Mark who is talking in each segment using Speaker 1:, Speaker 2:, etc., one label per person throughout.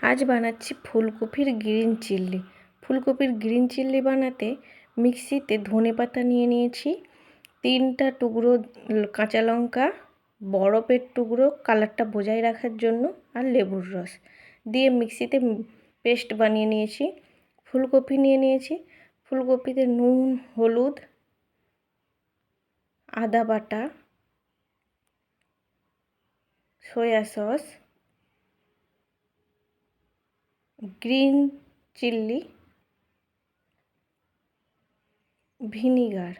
Speaker 1: আজ বানাচ্ছি ফুলকপির গ্রিন চিল্লি। ফুলকপির গ্রিন চিল্লি বানাতে মিক্সিতে ধনেপাতা নিয়ে নিয়েছি, 3টা টুকরো কাঁচা লঙ্কা, বরফের টুকরো কালারটা বজায় রাখার জন্য, আর লেবুর রস দিয়ে মিক্সিতে পেস্ট বানিয়ে নিয়েছি। ফুলকপি নিয়ে নিয়েছি, ফুলকপিতে নুন, হলুদ, আদা বাটা, সয়া সস, গ্রিন চিল্লি, ভিনিগার,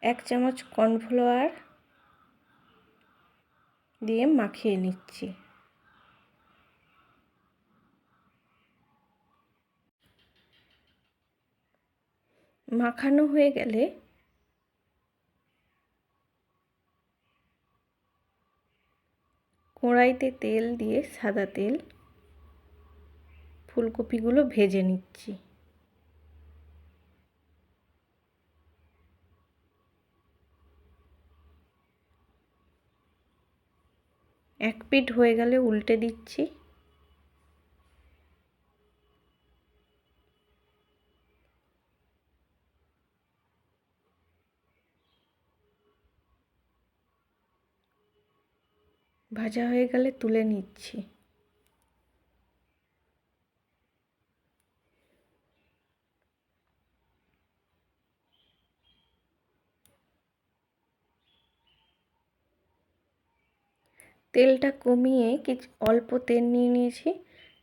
Speaker 1: 1 চামচ কর্নফ্লাওয়ার দিয়ে মাখিয়ে নিচ্ছি। মাখানো হয়ে গেলে কড়াইতে তেল দিয়ে, সাদা তেল, ফুলকপিগুলো ভেজে নিচ্ছি। এক পিঠ হয়ে গেলে উল্টে দিচ্ছি। ভাজা হয়ে গেলে তুলে নিচ্ছি। তেলটা কমিয়ে অল্প তেল নিয়ে নিয়েছি,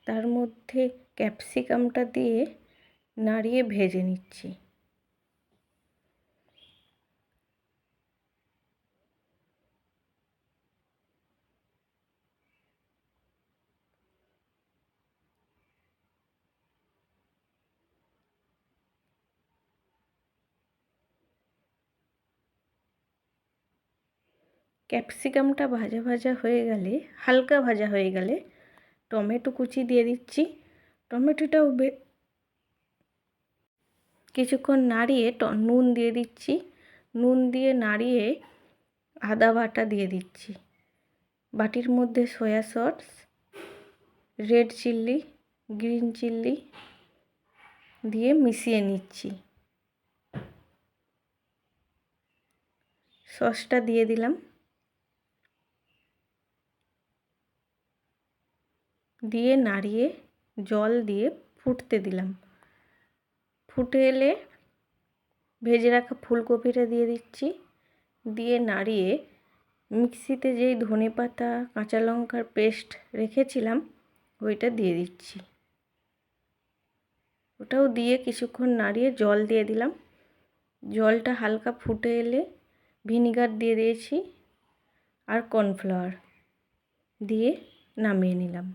Speaker 1: তার মধ্যে ক্যাপসিকামটা দিয়ে নাড়িয়ে ভেজে নিচ্ছি। ক্যাপসিকামটা ভাজা ভাজা হয়ে গেলে, হালকা ভাজা হয়ে গেলে টমেটো কুচি দিয়ে দিচ্ছি। টমেটোটাও কিছুক্ষণ নাড়িয়ে নুন দিয়ে দিচ্ছি। নুন দিয়ে নাড়িয়ে আদা বাটা দিয়ে দিচ্ছি। বাটির মধ্যে সয়া সস, রেড চিল্লি, গ্রিন চিল্লি দিয়ে মিশিয়ে নিচ্ছি। সসটা দিয়ে দিলাম, দিয়ে নাড়িয়ে জল দিয়ে ফুটতে দিলাম। ফুটে এলে ভেজে রাখা ফুলকপিটা দিয়ে দিচ্ছি, দিয়ে নাড়িয়ে মিক্সিতে যেই ধনেপাতা কাঁচা লঙ্কার পেস্ট রেখেছিলাম ওইটা দিয়ে দিচ্ছি। ওটাও দিয়ে কিছুক্ষণ নাড়িয়ে জল দিয়ে দিলাম। জলটা হালকা ফুটে এলে ভিনিগার দিয়ে দিয়েছি আর কর্নফ্লাওয়ার দিয়ে নামিয়ে নিলাম।